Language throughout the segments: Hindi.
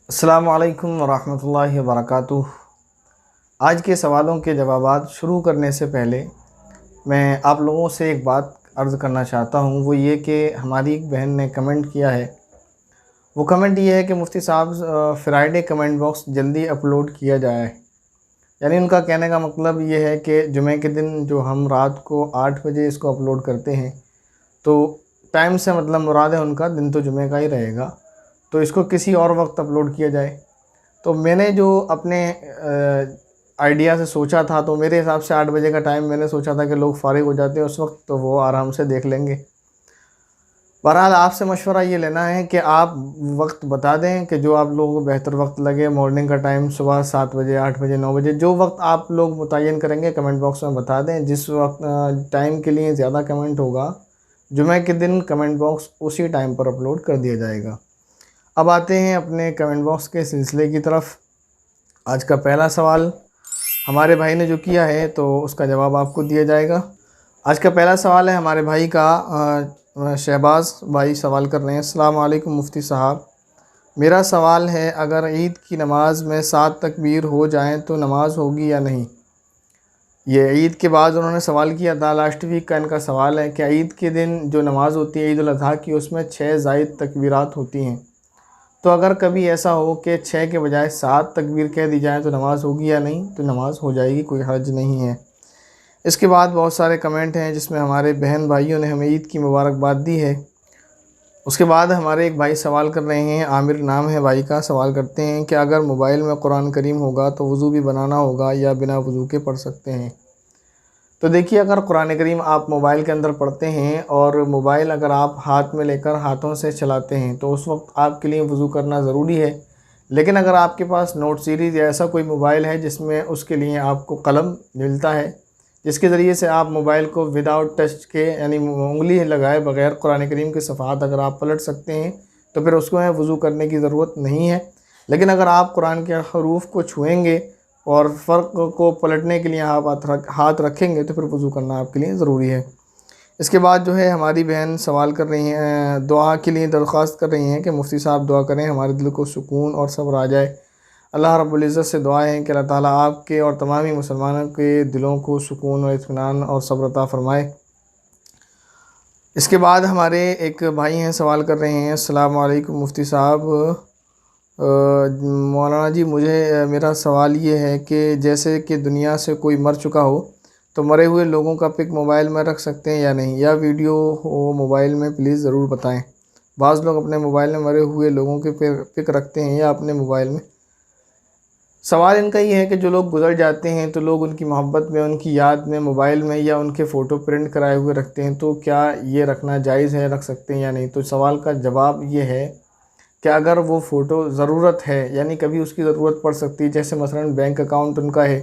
अस्सलामु अलैकुम वरहमतुल्लाहि वबरकातुह। आज के सवालों के जवाबात शुरू करने से पहले मैं आप लोगों से एक बात अर्ज़ करना चाहता हूँ। वो ये कि हमारी एक बहन ने कमेंट किया है। वो कमेंट ये है कि मुफ्ती साहब फ्राइडे कमेंट बॉक्स जल्दी अपलोड किया जाए। यानी उनका कहने का मतलब ये है कि जुमे के दिन जो हम रात को 8 बजे इसको अपलोड करते हैं, तो टाइम से मतलब मुराद है उनका दिन तो जुमे का ही रहेगा, तो इसको किसी और वक्त अपलोड किया जाए। तो मैंने जो अपने आइडिया से सोचा था, तो मेरे हिसाब से 8 बजे का टाइम मैंने सोचा था कि लोग फ़ारिग हो जाते हैं उस वक्त, तो वो आराम से देख लेंगे। बहरहाल आपसे मशवरा ये लेना है कि आप वक्त बता दें कि जो आप लोगों को बेहतर वक्त लगे। मॉर्निंग का टाइम सुबह 7 बजे, 8 बजे, 9 बजे, जो वक्त आप लोग मुतय्यन करेंगे कमेंट बॉक्स में बता दें। जिस वक्त टाइम के लिए ज़्यादा कमेंट होगा, जुमे के दिन कमेंट बॉक्स उसी टाइम पर अपलोड कर दिया जाएगा। अब आते हैं अपने कमेंट बॉक्स के सिलसिले की तरफ। आज का पहला सवाल हमारे भाई ने जो किया है, तो उसका जवाब आपको दिया जाएगा। आज का पहला सवाल है हमारे भाई का, शहबाज भाई सवाल कर रहे हैं। अस्सलाम वालेकुम मुफ्ती साहब, मेरा सवाल है अगर ईद की नमाज़ में 7 तकबीर हो जाएं तो नमाज होगी या नहीं। ये ईद के बाद उन्होंने सवाल किया था। लास्ट वीक का इनका सवाल है कि ईद के दिन जो नमाज़ होती है ईद उल अज़हा की, उसमें 6 ज़ायद तकबीरात होती हैं। तो अगर कभी ऐसा हो कि 6 के बजाय 7 तकबीर कह दी जाए तो नमाज़ होगी या नहीं। तो नमाज़ हो जाएगी, कोई हर्ज नहीं है। इसके बाद बहुत सारे कमेंट हैं जिसमें हमारे बहन भाइयों ने हमें ईद की मुबारकबाद दी है। उसके बाद हमारे एक भाई सवाल कर रहे हैं, आमिर नाम है भाई का, सवाल करते हैं कि अगर मोबाइल में कुरान करीम होगा तो वज़ू भी बनाना होगा या बिना वज़ू के पढ़ सकते हैं। तो देखिए, अगर कुरान करीम आप मोबाइल के अंदर पढ़ते हैं और मोबाइल अगर आप हाथ में लेकर हाथों से चलाते हैं तो उस वक्त आपके लिए वज़ू करना ज़रूरी है। लेकिन अगर आपके पास नोट सीरीज़ या ऐसा कोई मोबाइल है जिसमें उसके लिए आपको कलम मिलता है, जिसके ज़रिए से आप मोबाइल को विदाउट टच के यानी उंगली लगाए बगैर कुरान करीम के सफ़हात अगर आप पलट सकते हैं, तो फिर उसको वज़ू करने की ज़रूरत नहीं है। लेकिन अगर आप कुरान के हरूफ को छुएंगे और फ़र्क को पलटने के लिए आप हाथ रखेंगे तो फिर वज़ू करना आपके लिए ज़रूरी है। इसके बाद जो है हमारी बहन सवाल कर रही हैं, दुआ के लिए दरख्वास्त कर रही हैं कि मुफ्ती साहब दुआ करें हमारे दिल को सुकून और सब्र आ जाए। अल्लाह रब्बुल इज़्ज़त से दुआ है कि अल्लाह ताला आपके और तमामी मुसलमानों के दिलों को सुकून और इत्मीनान और सब्र अता फ़रमाए। इसके बाद हमारे एक भाई हैं सवाल कर रहे हैं। अस्सलाम वालेकुम मुफ्ती साहब, मौलाना जी मुझे मेरा सवाल ये है कि जैसे कि दुनिया से कोई मर चुका हो तो मरे हुए लोगों का पिक मोबाइल में रख सकते हैं या नहीं, या वीडियो हो मोबाइल में, प्लीज़ ज़रूर बताएं। बाज़ लोग अपने मोबाइल में मरे हुए लोगों के पिक रखते हैं या अपने मोबाइल में। सवाल इनका ये है कि जो लोग गुज़र जाते हैं तो लोग उनकी मोहब्बत में, उनकी याद में मोबाइल में या उनके फ़ोटो प्रिंट कराए हुए रखते हैं, तो क्या ये रखना जायज़ है, रख सकते हैं या नहीं। तो सवाल का जवाब ये है कि अगर वो फ़ोटो ज़रूरत है, यानी कभी उसकी ज़रूरत पड़ सकती है, जैसे मसलन बैंक अकाउंट उनका है,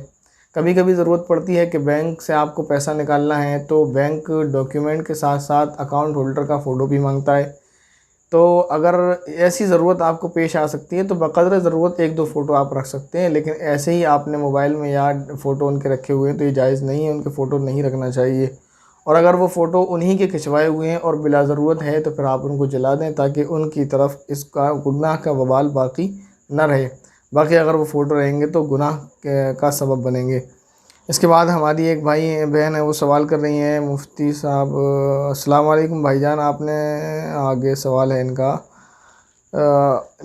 कभी कभी ज़रूरत पड़ती है कि बैंक से आपको पैसा निकालना है, तो बैंक डॉक्यूमेंट के साथ साथ अकाउंट होल्डर का फ़ोटो भी मांगता है। तो अगर ऐसी ज़रूरत आपको पेश आ सकती है तो बक़द्र ज़रूरत 1-2 फ़ोटो आप रख सकते हैं। लेकिन ऐसे ही आपने मोबाइल में या फ़ोटो उनके रखे हुए हैं तो ये जायज़ नहीं है, उनके फ़ोटो नहीं रखना चाहिए। और अगर वो फ़ोटो उन्हीं के खिंचवाए हुए हैं और बिला ज़रूरत है तो फिर आप उनको जला दें, ताकि उनकी तरफ इसका गुनाह का वबाल बाकी न रहे। बाकी अगर वो फ़ोटो रहेंगे तो गुनाह का सबब बनेंगे। इसके बाद हमारी एक भाई बहन है, वो सवाल कर रही हैं, मुफ्ती साहब अस्सलाम वालेकुम भाईजान, आपने आगे सवाल है इनका।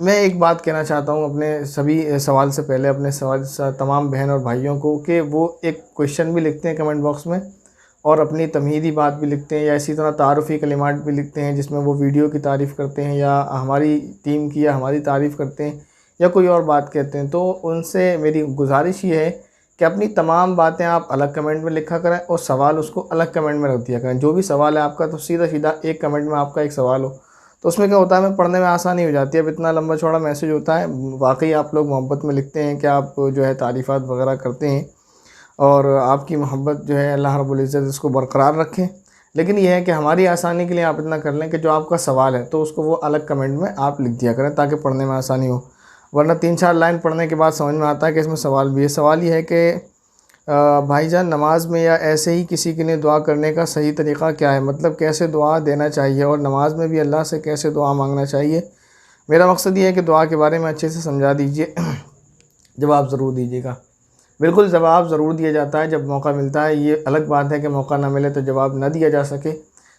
मैं एक बात कहना चाहता हूँ अपने सभी सवाल से पहले अपने सवाल तमाम बहन और भाइयों को, कि वो एक क्वेश्चन भी लिखते हैं कमेंट बॉक्स में और अपनी तमहीदी बात भी लिखते हैं, या इसी तरह तारुफ़ी कलिमात भी लिखते हैं जिसमें वो वीडियो की तारीफ़ करते हैं या हमारी टीम की या हमारी तारीफ़ करते हैं या कोई और बात कहते हैं। तो उनसे मेरी गुजारिश ये है कि अपनी तमाम बातें आप अलग कमेंट में लिखा करें और सवाल उसको अलग कमेंट में रख दिया करें। जो भी सवाल है आपका, तो सीधा सीधा एक कमेंट में आपका एक सवाल हो, तो उसमें क्या होता है, हमें पढ़ने में आसानी हो जाती है। अब इतना लंबा चौड़ा मैसेज होता है, वाकई आप लोग मोहब्बत में लिखते हैं कि आप जो है तारीफ़ात वगैरह करते हैं और आपकी मोहब्बत जो है अल्लाह रब्बुल इज़्ज़त इसको बरकरार रखें। लेकिन यह है कि हमारी आसानी के लिए आप इतना कर लें कि जो आपका सवाल है तो उसको वो अलग कमेंट में आप लिख दिया करें, ताकि पढ़ने में आसानी हो। वरना 3-4 लाइन पढ़ने के बाद समझ में आता है कि इसमें सवाल भी है। सवाल ये है कि भाईजान, नमाज में या ऐसे ही किसी के लिए दुआ करने का सही तरीक़ा क्या है, मतलब कैसे दुआ देना चाहिए और नमाज में भी अल्लाह से कैसे दुआ मांगना चाहिए। मेरा मकसद ये है कि दुआ के बारे में अच्छे से समझा दीजिए, जवाब ज़रूर दीजिएगा। बिल्कुल जवाब ज़रूर दिया जाता है जब मौका मिलता है। ये अलग बात है कि मौका ना मिले तो जवाब ना दिया जा सके।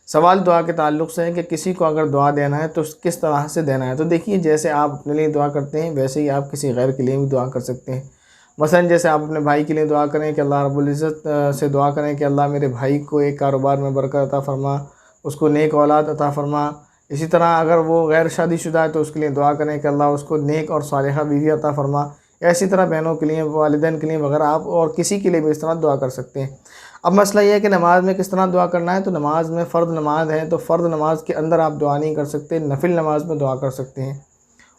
सवाल दुआ के ताल्लुक़ से है कि किसी को अगर दुआ देना है तो किस तरह से देना है। तो देखिए, जैसे आप अपने लिए दुआ करते हैं वैसे ही आप किसी गैर के लिए भी दुआ कर सकते हैं। मसलन जैसे आप अपने भाई के लिए दुआ करें कि अल्लाह रब्बुल इज़्ज़त से दुआ करें कि अल्लाह मेरे भाई को एक कारोबार में बरकत अता फ़रमा, उसको नेक औलाद अता फ़रमा। इसी तरह अगर वो गैर शादीशुदा है तो उसके लिए दुआ करें कि अल्लाह उसको नेक और सालिहा बीवी अता फ़रमा। इसी तरह बहनों के लिए, वालिदैन के लिए वगैरह आप और किसी के लिए भी इस तरह दुआ कर सकते हैं। अब मसला ये है कि नमाज़ में किस तरह दुआ करना है। तो नमाज़ में फ़र्द नमाज है तो फ़र्द नमाज के अंदर आप दुआ नहीं कर सकते, नफिल नमाज में दुआ कर सकते हैं।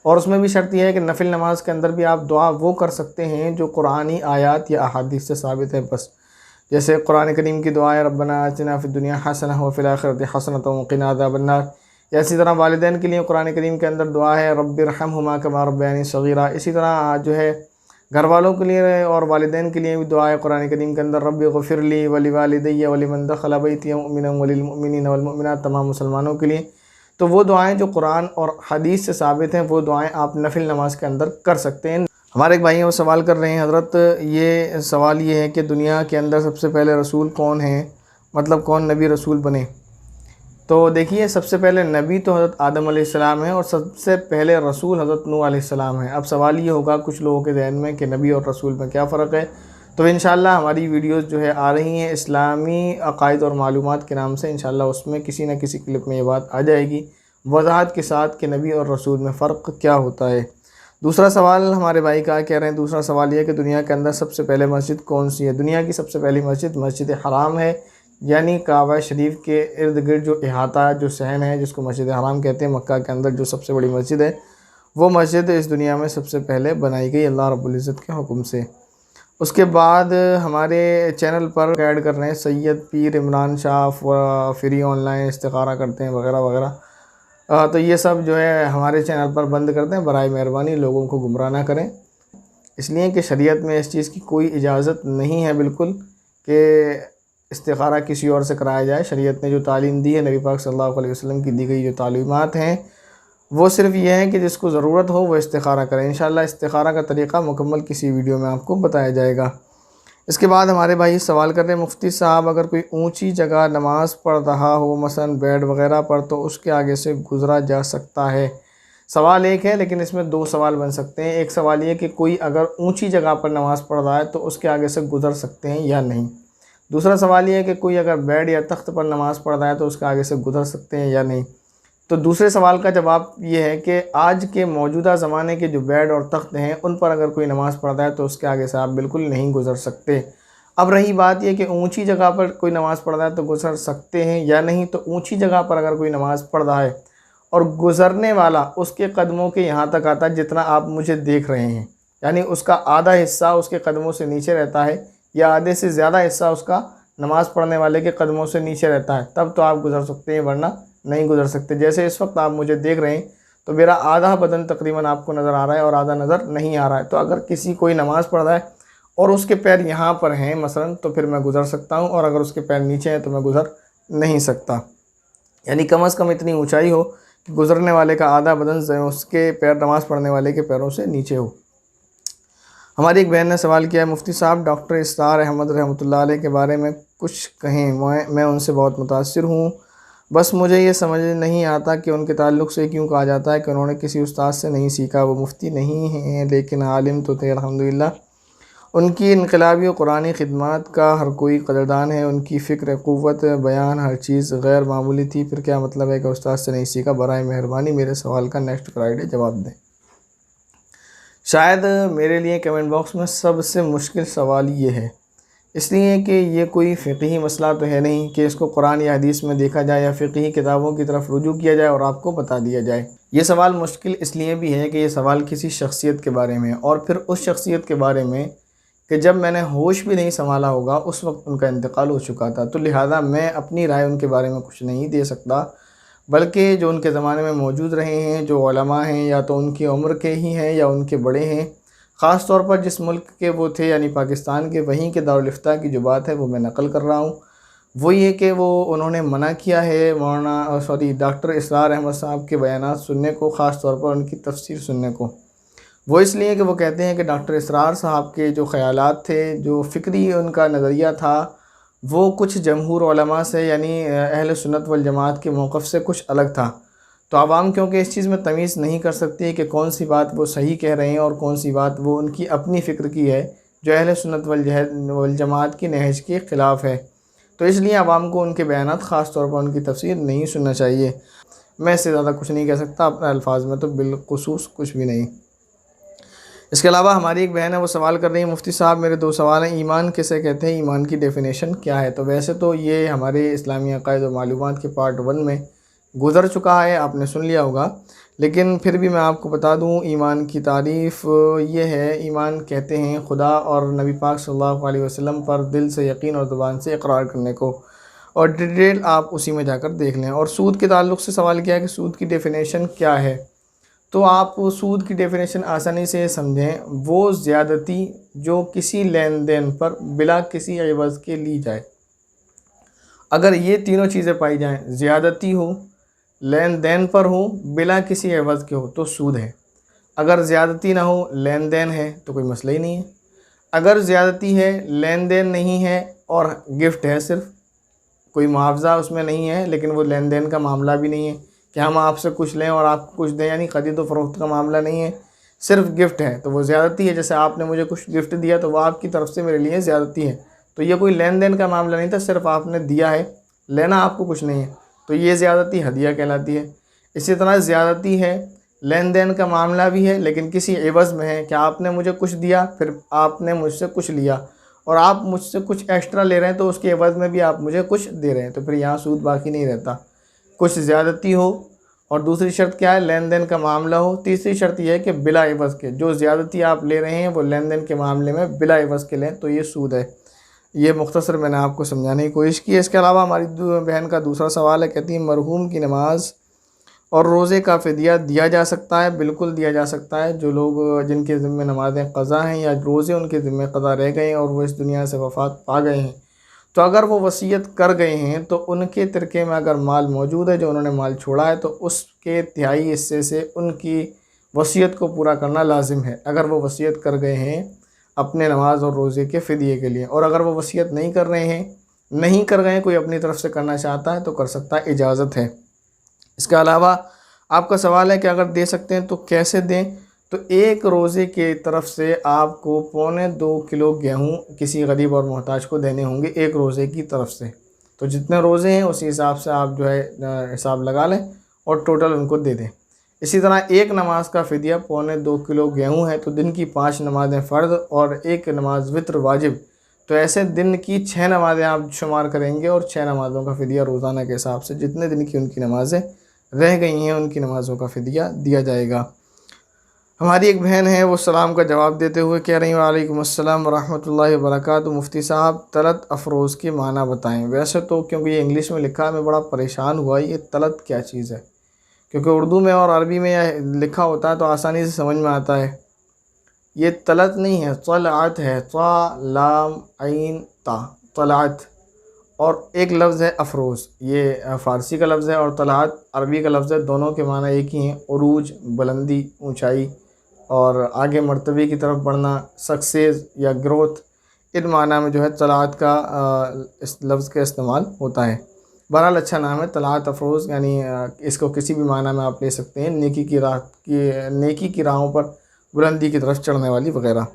और उसमें भी शर्त यह है कि नफिल नमाज के अंदर भी आप दुआ वो कर सकते हैं जो कुरानी आयात या अहादीस से साबित है बस। जैसे कुरान करीम की दुआ है, रब्बना आतिना फिद दुनिया हसना व फिल आखिरति हसनतन व क़िना अज़ाबन्नार। या इसी तरह वालिदैन के लिए कुरान करीम के अंदर दुआ है, रब्बिरहमहुमा कमा रब्बयानी सगीरा। इसी तरह जो है घर वालों के लिए और वालिदैन के लिए भी दुआ है कुरान करीम के अंदर, रब्बि ग़फ़िरली वली वालिदैया वलिमन दख़ला बैतिया मुमिनन वलिल मुमिनीना वल मुमिनात, तमाम मुसलमानों के लिए। तो वो दुआएं जो कुरान और हदीस से साबित हैं वो दुआएं आप नफिल नमाज के अंदर कर सकते हैं। हमारे एक भाई हैं वो सवाल कर रहे हैं, हज़रत ये सवाल ये है कि दुनिया के अंदर सबसे पहले रसूल कौन हैं, मतलब कौन नबी रसूल बने। तो देखिए, सबसे पहले नबी तो हज़रत आदम अलैहिस्सलाम है और सबसे पहले रसूल हज़रत नूह अलैहिस्सलाम है। अब सवाल ये होगा कुछ लोगों के जहन में कि नबी और रसूल में क्या फ़र्क है। तो इंशाअल्लाह हमारी वीडियोस जो है आ रही हैं इस्लामी अक़ाइद और मालूमात के नाम से, इंशाअल्लाह उसमें किसी न किसी क्लिप में ये बात आ जाएगी वज़ाहत के साथ कि नबी और रसूल में फ़र्क क्या होता है। दूसरा सवाल हमारे भाई का कह रहे हैं, दूसरा सवाल ये है कि दुनिया के अंदर सबसे पहले मस्जिद कौन सी है। दुनिया की सबसे पहली मस्जिद मस्जिद हराम है, यानी काबा शरीफ के इर्द गिर्द जो अहाता जो सहन है जिसको मस्जिद हराम कहते हैं, मक्का के अंदर जो सबसे बड़ी मस्जिद है वो मस्जिद इस दुनिया में सबसे पहले बनाई गई अल्लाह रब्बुल इज़्ज़त के हुक्म से। उसके बाद हमारे चैनल पर ऐड कर रहे हैं सैयद पीर इमरान शाह, फ्री ऑनलाइन इस्तिखारा करते हैं वगैरह वगैरह। तो ये सब जो है हमारे चैनल पर बंद करते हैं, बराए मेहरबानी लोगों को गुमराह ना करें, इसलिए कि शरीयत में इस चीज़ की कोई इजाज़त नहीं है बिल्कुल कि इस्तिखारा किसी और से कराया जाए। शरीयत ने जो तालीम दी है, नबी पाक सल्लल्लाहु अलैहि वसल्लम की दी गई जो तालीमात हैं वो सिर्फ़ ये है कि जिसको ज़रूरत हो वो इस्तिखारा करें। इंशाअल्लाह इस्तिखारा का तरीक़ा मुकम्मल किसी वीडियो में आपको बताया जाएगा। इसके बाद हमारे भाई सवाल कर रहे हैं, मुफ्ती साहब अगर कोई ऊंची जगह नमाज़ पढ़ रहा हो मसलन बेड वगैरह पर, तो उसके आगे से गुज़रा जा सकता है। सवाल एक है लेकिन इसमें दो सवाल बन सकते हैं। एक सवाल ये कि कोई अगर ऊंची जगह पर नमाज़ पढ़ रहा है तो उसके आगे से गुज़र सकते हैं या नहीं। दूसरा सवाल ये है कि कोई अगर बेड या तख्त पर नमाज़ पढ़ रहा है तो उसके आगे से गुज़र सकते हैं या नहीं। तो दूसरे सवाल का जवाब ये है कि आज के मौजूदा ज़माने के जो बेड और तख्त हैं उन पर अगर कोई नमाज़ पढ़ रहा है तो उसके आगे से आप बिल्कुल नहीं गुज़र सकते। अब रही बात ये कि ऊंची जगह पर कोई नमाज़ पढ़ रहा है तो गुज़र सकते हैं या नहीं। तो ऊंची जगह पर अगर कोई नमाज़ पढ़ रहा है और गुज़रने वाला उसके कदमों के यहाँ तक आता है जितना आप मुझे देख रहे हैं, यानी उसका आधा हिस्सा उसके कदमों से नीचे रहता है या आधे से ज़्यादा हिस्सा उसका नमाज़ पढ़ने वाले के कदमों से नीचे रहता है, तब तो आप गुज़र सकते हैं, वरना नहीं गुज़र सकते। जैसे इस वक्त आप मुझे देख रहे हैं तो मेरा आधा बदन तकरीबन आपको नज़र आ रहा है और आधा नज़र नहीं आ रहा है। तो अगर किसी कोई नमाज़ पढ़ रहा है और उसके पैर यहाँ पर हैं मसलन, तो फिर मैं गुज़र सकता हूँ, और अगर उसके पैर नीचे हैं तो मैं गुज़र नहीं सकता। यानी कम से कम इतनी ऊंचाई हो कि गुज़रने वाले का आधा बदन उसके पैर नमाज़ पढ़ने वाले के पैरों से नीचे हो। हमारी एक बहन ने सवाल किया है, मुफ्ती साहब डॉक्टर इस्तार अहमद रहमतुल्लाह अलैह के बारे में कुछ कहें, मैं उनसे बहुत मुतासिर हूँ, बस मुझे ये समझ नहीं आता कि उनके ताल्लुक़ से क्यों कहा जाता है कि उन्होंने किसी उस्ताद से नहीं सीखा। वो मुफ्ती नहीं हैं लेकिन आलिम तो थे अल्हम्दुलिल्लाह। उनकी इनकलाबी और कुरानी खिदमत का हर कोई कदरदान है। उनकी फ़िक्र, क़ुव्वत बयान, हर चीज़ गैर मामूली थी। फिर क्या मतलब है कि उस्ताद से नहीं सीखा। बराए मेहरबानी मेरे सवाल का नेक्स्ट फ्राइडे जवाब दें। शायद मेरे लिए कमेंट बॉक्स में सबसे मुश्किल सवाल ये है, इसलिए कि ये कोई फ़िक़ही मसला तो है नहीं कि इसको कुरान या हदीस में देखा जाए या फ़िक़ही किताबों की तरफ रुजू किया जाए और आपको बता दिया जाए। ये सवाल मुश्किल इसलिए भी है कि ये सवाल किसी शख्सियत के बारे में, और फिर उस शख्सियत के बारे में कि जब मैंने होश भी नहीं संभाला होगा उस वक्त उनका इंतकाल हो चुका था। तो लिहाजा मैं अपनी राय उनके बारे में कुछ नहीं दे सकता, बल्कि जो उनके ज़माने में मौजूद रहे हैं, जो उलमा हैं, या तो उनकी उम्र के ही हैं या उनके बड़े हैं, ख़ास तौर पर जिस मुल्क के वो थे यानी पाकिस्तान के, वहीं के दारुल इफ्ता की जो बात है वो मैं नकल कर रहा हूँ। वो ये कि वो उन्होंने मना किया है डॉक्टर इसरार अहमद साहब के बयानात सुनने को, ख़ास तौर पर उनकी तफसीर सुनने को। वो इसलिए कि वो कहते हैं कि डॉक्टर इसरार साहब के जो ख़यालात थे, जो फ़िक्री उनका नज़रिया था, वो कुछ जमहूर उलमा से यानी अहले सुन्नत वल जमात के मौक़िफ़ से कुछ अलग था। तो आवाम क्योंकि इस चीज़ में तमीज़ नहीं कर सकती कि कौन सी बात वो सही कह रहे हैं और कौन सी बात वो उनकी अपनी फ़िक्र की है, जो अहले सुन्नत वल जमात की नहज के ख़िलाफ़ है। तो इसलिए आवाम को उनके बयानात, ख़ास तौर पर उनकी तफसीर नहीं सुनना चाहिए। मैं इससे ज़्यादा कुछ नहीं कह सकता, अपने अल्फाज में तो बिलख़ुसूस कुछ भी नहीं। इसके अलावा हमारी एक बहन है, वो सवाल कर रही है, मुफ्ती साहब मेरे 2 सवाल हैं। ईमान किसे कहते हैं? ईमान की डेफ़िनेशन क्या है? तो वैसे तो ये हमारे इस्लामी अक़ायद व मालूमात के पार्ट 1 में गुज़र चुका है, आपने सुन लिया होगा, लेकिन फिर भी मैं आपको बता दूँ ईमान की तारीफ़ ये है। ईमान कहते हैं खुदा और नबी पाक सल्लल्लाहु अलैहि वसल्लम पर दिल से यकीन और ज़ुबान से इक़रार करने को, और डिटेल आप उसी में जाकर देख लें। और सूद के ताल्लुक़ से सवाल किया है कि सूद की डेफ़िनेशन क्या है? तो आप सूद की डेफ़िनेशन आसानी से समझें, वो ज़्यादती जो किसी लेन देन पर बिला किसी एवज़ के ली जाए। अगर ये तीनों चीज़ें पाई जाएँ, ज़्यादती हो, लेन देन पर हो, बिला किसी एवज़ के हो, तो सूद है। अगर ज़्यादती ना हो, लेन देन है, तो कोई मसला ही नहीं है। अगर ज़्यादती है, लेन देन नहीं है और गिफ्ट है सिर्फ़, कोई मुआवज़ा उसमें नहीं है, लेकिन वो लेन देन का मामला भी नहीं है कि हम आपसे कुछ लें और आपको कुछ दें, यानी ख़रीद व फ़रोख्त का मामला नहीं है, सिर्फ़ गिफ्ट है, तो वो ज़्यादती है। जैसे आपने मुझे कुछ गिफ्ट दिया तो वो आपकी तरफ से मेरे लिए ज़्यादती है। तो ये कोई लेन देन का मामला नहीं था, सिर्फ़ आपने दिया है, लेना आपको कुछ नहीं है, तो ये ज़्यादती हदिया कहलाती है। इसी तरह ज़्यादती है, लेन देन का मामला भी है, लेकिन किसी एवज़ में है कि आपने मुझे कुछ दिया, फिर आपने मुझसे कुछ लिया, और आप मुझसे कुछ एक्स्ट्रा ले रहे हैं, तो उसके एवज़ में भी आप मुझे कुछ दे रहे हैं, तो फिर यहाँ सूद बाकी नहीं रहता। कुछ ज़्यादती हो, और दूसरी शर्त क्या है? लेन देन का मामला हो। तीसरी शर्त यह है कि बिला एवज़ के, जो ज़्यादती आप ले रहे हैं वो लेन देन के मामले में बिला एवज़ के लें, तो ये सूद है। ये मुख्तसर मैंने आपको समझाने की कोशिश की है। इसके अलावा हमारी बहन का दूसरा सवाल है, कहती है मरहूम की नमाज और रोज़े का फ़िदिया दिया जा सकता है? बिल्कुल दिया जा सकता है। जो लोग जिनके ज़िम्मे नमाज़ें क़ज़ा हैं या रोज़े उनके ज़िम्मे क़ज़ा रह गए हैं और वो इस दुनिया से वफ़ात पा गए हैं, तो अगर वो वसीयत कर गए हैं तो उनके तिरके में अगर माल मौजूद है, जो उन्होंने माल छोड़ा है, तो उसके तिहाई हिस्से से उनकी वसीयत को पूरा करना लाजिम है, अगर वो वसीयत कर गए हैं अपने नमाज और रोज़े के फ़िदिये के लिए। और अगर वो वसीयत नहीं कर रहे हैं, नहीं कर गए हैं, कोई अपनी तरफ से करना चाहता है तो कर सकता है, इजाज़त है। इसके अलावा आपका सवाल है कि अगर दे सकते हैं तो कैसे दें? तो एक रोज़े के तरफ से आपको 2.25 किलो गेहूँ किसी गरीब और मोहताज को देने होंगे, एक रोज़े की तरफ से। तो जितने रोज़े हैं उसी हिसाब से आप जो है हिसाब लगा लें और टोटल उनको दे दें। इसी तरह एक नमाज का फ़िदिया 2.25 किलो गेहूँ है, तो दिन की 5 नमाज़ें फ़र्ज़ और 1 नमाज वित्र वाजिब, तो ऐसे दिन की 6 नमाज़ें आप शुमार करेंगे और 6 नमाज़ों का फ़िदिया रोज़ाना के हिसाब से जितने दिन की उनकी नमाज़ें रह गई हैं उनकी नमाज़ों का फ़िदिया दिया जाएगा। हमारी एक बहन है, वो सलाम का जवाब देते हुए कह रही हैं, वालेकुम अस्सलाम वरहमतुल्लाहि वबरकातुहू, मुफ्ती साहब तलत अफ़रोज़ के माना बताएं। वैसे तो क्योंकि ये इंग्लिश में लिखा है, मैं बड़ा परेशान हुआ, ये तलत क्या चीज़ है? क्योंकि उर्दू में और अरबी में यह लिखा होता है तो आसानी से समझ में आता है। ये तलत नहीं है, तलअत है, ता लाम ऐन ता, तलअत। और एक लफ्ज़ है अफ़रोज़, ये फ़ारसी का लफ्ज़ है, और तलअत अरबी का लफ्ज़ है, दोनों के माना एक ही हैं, उरूज, बुलंदी, ऊंचाई और आगे मर्तबे की तरफ बढ़ना, सक्सेस या ग्रोथ, इन माना में जो है तलअत का इस लफ्ज़ का इस्तेमाल होता है। बहरहाल अच्छा नाम है तलअत अफ़रोज़, यानी इसको किसी भी माना में आप ले सकते हैं, नेकी की राहों पर बुलंदी की तरफ चढ़ने वाली वगैरह।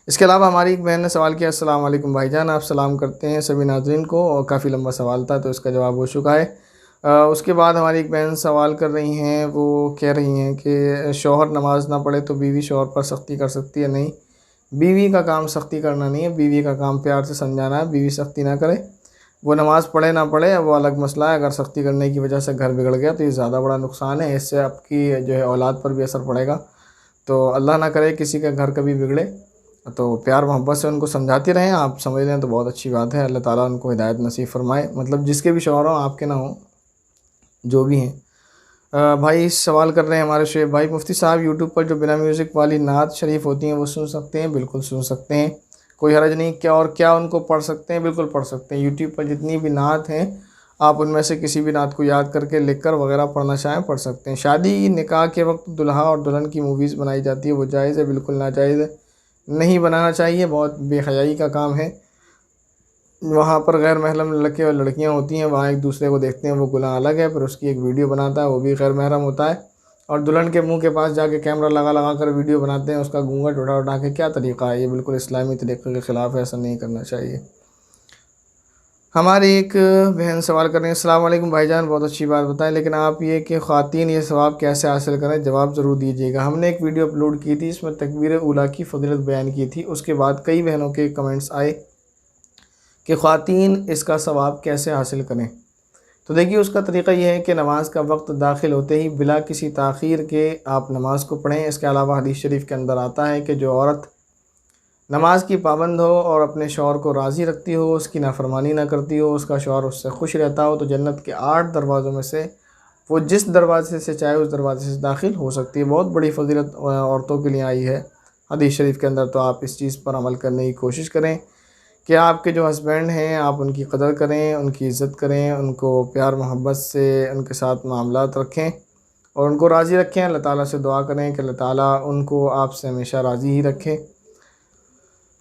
इसके अलावा हमारी एक बहन ने सवाल किया, अस्सलाम वालेकुम भाईजान, आप सलाम करते हैं सभी नाज़रीन को, और काफ़ी लंबा सवाल था तो इसका जवाब हो चुका है। उसके बाद हमारी एक बहन सवाल कर रही हैं, वो कह रही हैं कि शौहर नमाज़ ना पढ़े तो बीवी शौहर पर सख्ती कर सकती है? नहीं, बीवी का काम सख्ती करना नहीं है, बीवी का काम प्यार से समझाना है। बीवी सख्ती ना करे, वो नमाज़ पढ़े ना पढ़े वो अलग मसला है। अगर सख्ती करने की वजह से घर बिगड़ गया तो ये ज़्यादा बड़ा नुकसान है, इससे आपकी जो है औलाद पर भी असर पड़ेगा। तो अल्लाह ना करे किसी का घर कभी बिगड़े, तो प्यार मोहब्बत से उनको समझाते रहें, आप समझ लें तो बहुत अच्छी बात है। अल्लाह ताला उनको हिदायत नसीब फरमाए, मतलब जिसके भी शौहर हों, आपके ना हों, जो भी हैं। भाई सवाल कर रहे हैं हमारे शेख भाई, मुफ्ती साहब यूट्यूब पर जो बिना म्यूज़िक वाली नात शरीफ होती हैं वो सुन सकते हैं? बिल्कुल सुन सकते हैं, कोई हर्ज नहीं। क्या और क्या उनको पढ़ सकते हैं? बिल्कुल पढ़ सकते हैं। यूट्यूब पर जितनी भी नात हैं आप उनमें से किसी भी नात को याद करके लिख कर वगैरह पढ़ना चाहें पढ़ सकते हैं। शादी निकाह के वक्त दुल्हा और दुल्हन की मूवीज़ बनाई जाती है, वो जायज़ है? बिल्कुल नाजायज़ है, नहीं बनाना चाहिए, बहुत बेहयाई का काम है। वहाँ पर गैर महरम लड़के और लड़कियाँ होती हैं, वहाँ एक दूसरे को देखते हैं, वो गुनाह अलग है। फिर उसकी एक वीडियो बनाता है, वो भी गैर महरम होता है। और दुल्हन के मुंह के पास जाके कैमरा लगा लगा कर वीडियो बनाते हैं, उसका घूंघट उठा उठा के। क्या तरीक़ा है ये? बिल्कुल इस्लामी तरीक़े के ख़िलाफ़ है, ऐसा नहीं करना चाहिए। हमारी एक बहन सवाल कर रही है, अस्सलाम वालेकुम भाईजान, बहुत अच्छी बात बताएं, लेकिन आप ये कि ख़वातीन ये सवाब कैसे हासिल करें, जवाब ज़रूर दीजिएगा। हमने एक वीडियो अपलोड की थी, इसमें तकबीर उला की फ़जीलत बयान की थी। उसके बाद कई बहनों के कमेंट्स आए कि ख़वातीन इसका सवाब कैसे हासिल करें। तो देखिए, उसका तरीक़ा यह है कि नमाज का वक्त दाखिल होते ही बिला किसी ताख़ीर के आप नमाज़ को पढ़ें। इसके अलावा हदीस शरीफ के अंदर आता है कि जो औरत नमाज की पाबंद हो और अपने शौहर को राज़ी रखती हो, उसकी नाफरमानी ना करती हो, उसका शौहर उससे खुश रहता हो, तो जन्नत के 8 दरवाज़ों में से वो जिस दरवाज़े से चाहे उस दरवाज़े से दाखिल हो सकती है। बहुत बड़ी फ़जीलत औरतों के लिए आई है हदीस शरीफ के अंदर। तो आप इस चीज़ पर अमल करने की कोशिश करें कि आपके जो हस्बैंड हैं आप उनकी कदर करें, उनकी इज़्ज़त करें, उनको प्यार मोहब्बत से उनके साथ मामलात रखें और उनको राज़ी रखें। अल्लाह ताला से दुआ करें कि अल्लाह ताला उनको आपसे हमेशा राज़ी ही रखे।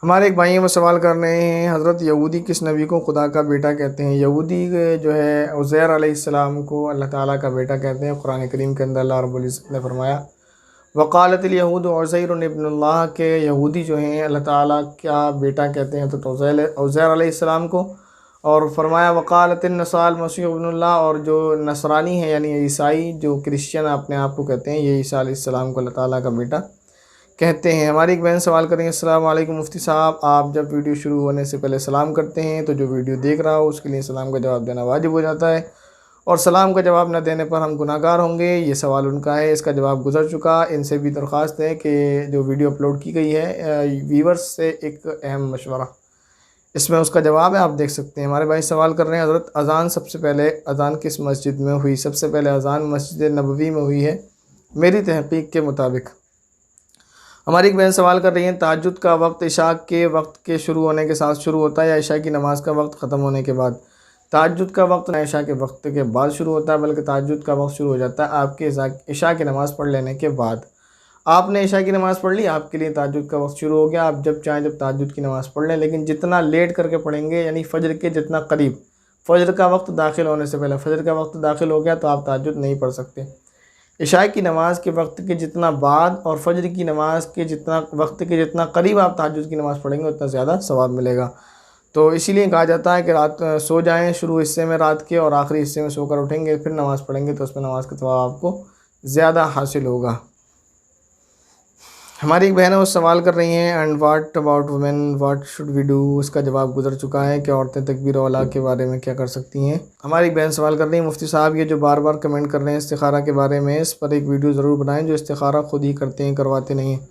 हमारे एक भाई हैं, वो सवाल कर रहे हैं, हज़रत यहूदी किस नबी को खुदा का बेटा कहते हैं? यहूदी जो है उज़ैर अलैहिस्सलाम को अल्लाह ताला का बेटा कहते हैं। कुरान करीम के अंदर अल्लाह रब्बुल इज़्ज़त ने फरमाया, वक़ालतिल यहूद उज़ैर इब्नुल्लाह, के यहूदी जो हैं अल्लाह ताला का बेटा कहते हैं तो उज़ैर अलैहिस्सलाम को। और फरमाया वक़ालतिन नसाल मसीह इब्नुल्लाह, और जो नसरानी है यानी ईसाई जो क्रिश्चियन अपने आप को कहते हैं, ये ईसा अलैहिस्सलाम को अल्लाह ताला का बेटा कहते हैं। हमारी एक बहन सवाल करेंगे, अस्सलाम वालेकुम मुफ्ती साहब, आप जब वीडियो शुरू होने से पहले सलाम करते हैं तो जो वीडियो देख रहा हो उसके लिए सलाम का जवाब देना वाजिब हो जाता है, और सलाम का जवाब न देने पर हम गुनाहगार होंगे। ये सवाल उनका है, इसका जवाब गुजर चुका। इनसे भी दरख्वास्त है कि जो वीडियो अपलोड की गई है व्यूवर्स से एक अहम मशवरा, इसमें उसका जवाब है, आप देख सकते हैं। हमारे भाई सवाल कर रहे हैं, हज़रत अज़ान सबसे पहले अज़ान किस मस्जिद में हुई? सबसे पहले अज़ान मस्जिद नबवी में हुई है मेरी तहक़ीक़ के मुताबिक। हमारी एक बहन सवाल कर रही है, तहज्जुद का वक्त इशा के वक्त के शुरू होने के साथ शुरू होता है या इशा की नमाज़ का वक्त ख़त्म होने के बाद? तहज्जुद का वक्त न इशा के वक्त के बाद शुरू होता है, बल्कि तहज्जुद का वक्त शुरू हो जाता है आपके इशा की नमाज़ पढ़ लेने के बाद। आपने इशा की नमाज़ पढ़ ली, आपके लिए तहज्जुद का वक्त शुरू हो गया। आप जब चाहें जब तहज्जुद की नमाज़ पढ़ लें, लेकिन जितना लेट करके पढ़ेंगे यानी फ़जर के जितना करीब, फ़जर का वक्त दाखिल होने से पहले फ़जर का वक्त दाखिल हो गया तो आप तहज्जुद नहीं पढ़ सकते। इशा की नमाज़ के वक्त के जितना बाद और फ़जर की नमाज़ के जितना वक्त के जितना करीब आप तहज्जुद की नमाज़ पढ़ेंगे उतना ज़्यादा सवाब मिलेगा। तो इसीलिए कहा जाता है कि रात सो जाएं शुरू हिस्से में रात के, और आखिरी हिस्से में सोकर उठेंगे फिर नमाज़ पढ़ेंगे तो उसमें नमाज का सवाब आपको ज़्यादा हासिल होगा। हमारी एक बहन है, वो सवाल कर रही हैं, and what about women, what should we do? उसका जवाब गुजर चुका है कि औरतें तकबीर औला के बारे में क्या कर सकती हैं। हमारी एक बहन सवाल कर रही है, मुफ्ती साहब ये जो बार बार कमेंट कर रहे हैं इस्तिखारा के बारे में, इस पर एक वीडियो ज़रूर बनाएं, जो इस्तिखारा खुद ही करते हैं, करवाते नहीं हैं।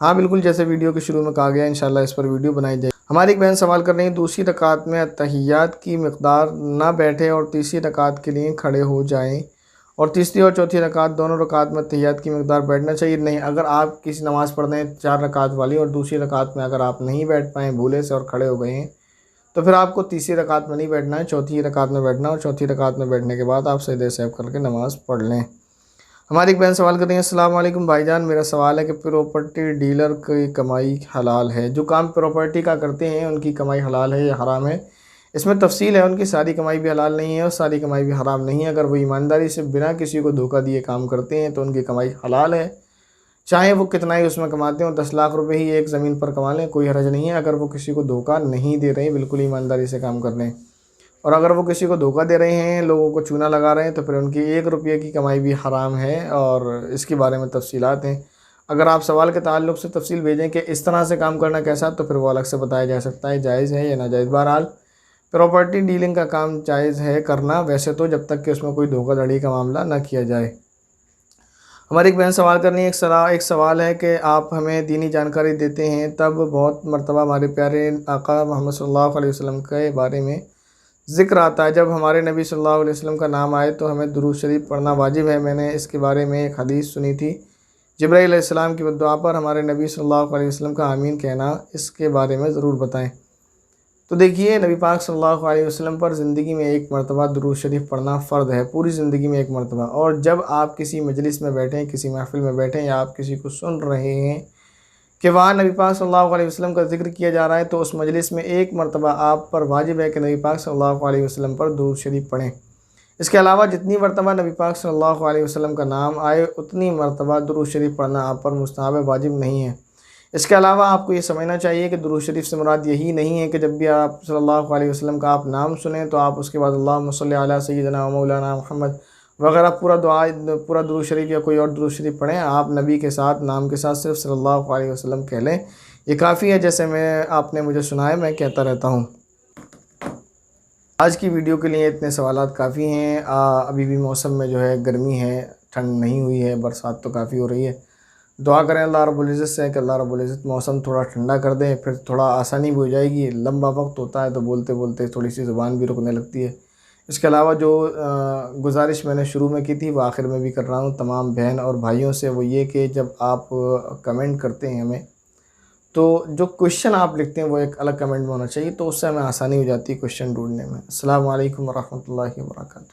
हाँ बिल्कुल, जैसे वीडियो के शुरू में कहा गया, इंशाल्लाह इस पर वीडियो बनाई जाए। हमारी एक बहन सवाल कर रही है, दूसरी रकात में अत्तहियात की मिक़दार ना बैठे और तीसरी रकात के लिए खड़े हो जाएँ, और तीसरी और चौथी रकात दोनों रकात में तहियात की मिक़दार बैठना चाहिए? नहीं, अगर आप किसी नमाज़ पढ़ रहे हैं 4 रकात वाली और दूसरी रकात में अगर आप नहीं बैठ पाएँ भूले से और खड़े हो गए हैं, तो फिर आपको तीसरी रकात में नहीं बैठना है, चौथी रकात में बैठना, और चौथी रकात में बैठने के बाद आप सजदे सहव करके नमाज़ पढ़ लें। हमारी एक बहन सवाल कर रही है, अस्सलाम वालेकुम भाईजान, मेरा सवाल है कि प्रॉपर्टी डीलर की कमाई हलाल है? जो काम प्रॉपर्टी का करते हैं उनकी कमाई हलाल है या हराम है? इसमें तफसील है, उनकी सारी कमाई भी हलाल नहीं है और सारी कमाई भी हराम नहीं है। अगर वो ईमानदारी से बिना किसी को धोखा दिए काम करते हैं तो उनकी कमाई हलाल है, चाहे वो कितना ही उसमें कमाते हो, 10 लाख रुपए ही एक ज़मीन पर कमा लें, कोई हर्ज नहीं है, अगर वो किसी को धोखा नहीं दे रहे हैं, बिल्कुल ईमानदारी से काम कर रहे हैं। और अगर वो किसी को धोखा दे रहे हैं, लोगों को चूना लगा रहे हैं, तो फिर उनकी 1 रुपये की कमाई भी हराम है, और इसके बारे में तफसीलात हैं। अगर आप सवाल के ताल्लुक से तफसील भेजें कि इस तरह से काम करना कैसा, तो फिर वो अलग से बताया जा सकता है जायज़ है या नाजायज़। बहरहाल प्रॉपर्टी डीलिंग का काम जायज़ है करना वैसे तो, जब तक कि उसमें कोई धोखाधड़ी का मामला ना किया जाए। हमारी एक बहन सवाल करनी है, एक सवाल है कि आप हमें दीनी जानकारी देते हैं, तब बहुत मरतबा हमारे प्यारे आका मोहम्मद सल्लल्लाहु अलैहि वसल्लम के बारे में ज़िक्र आता है, जब हमारे नबी सल्लल्लाहु अलैहि वसल्लम का नाम आए तो हमें दुरूद शरीफ पढ़ना वाजिब है। मैंने इसके बारे में एक हदीस सुनी थी जिब्राईल अलैहिस्सलाम की बद्दुआ पर हमारे नबी सल्लल्लाहु अलैहि वसल्लम का आमीन कहना, इसके बारे में ज़रूर बताएं। तो देखिए, नबी पाक सल्लल्लाहु अलैहि वसल्लम पर ज़िंदगी में एक मरतबा दुरूद शरीफ पढ़ना फ़र्ज़ है, पूरी ज़िंदगी में एक मरतबा। और जब आप किसी मजलिस में बैठें, किसी महफ़िल में बैठें या आप किसी को सुन रहे हैं कि वहाँ नबी पाक सल्लल्लाहु अलैहि वसल्लम का ज़िक्र किया जा रहा है, तो उस मजलिस में एक मरतबा आप पर वाजिब है कि नबी पाक सल्लल्लाहु अलैहि वसल्लम पर दुरूद शरीफ पढ़ें। इसके अलावा जितनी मरतबा नबी पाक सल्लल्लाहु अलैहि वसल्लम का नाम आए, उतनी मरतबा दुरूद शरीफ पढ़ना आप पर मुस्तहब है, वाजिब नहीं है। इसके अलावा आपको ये समझना चाहिए कि दुरूद शरीफ से मुराद यही नहीं है कि जब भी आप सल्लल्लाहु अलैहि वसल्लम का आप नाम सुनें तो आप उसके बाद अल्लाहुम्मा सल्लि अला सय्यिदिना व मौलाना मुहम्मद वगैरह पूरा दुरूद शरीफ या कोई और दुरूद शरीफ पढ़ें। आप नबी के साथ, नाम के साथ सिर्फ सल्लल्लाहु अलैहि वसल्लम कह लें, ये काफ़ी है। जैसे आपने मुझे सुना है, मैं कहता रहता हूँ। आज की वीडियो के लिए इतने सवालात काफ़ी हैं। अभी भी मौसम में जो है गर्मी है, ठंड नहीं हुई है, बरसात तो काफ़ी हो रही है। दुआ करें अल्लाह रब्बुल इज़्ज़त से कि अल्लाह रब्बुल इज़्ज़त मौसम थोड़ा ठंडा कर दें, फिर थोड़ा आसानी भी हो जाएगी। लंबा वक्त होता है तो बोलते बोलते थोड़ी सी ज़ुबान भी रुकने लगती है। इसके अलावा जो गुजारिश मैंने शुरू में की थी वो आखिर में भी कर रहा हूँ तमाम बहन और भाइयों से, वो ये कि जब आप कमेंट करते हैं हमें, तो जो क्वेश्चन आप लिखते हैं वो एक अलग कमेंट में होना चाहिए, तो उससे हमें आसानी हो जाती है क्वेश्चन ढूंढने में। अस्सलामु अलैकुम व रहमतुल्लाहि व बरकातहू।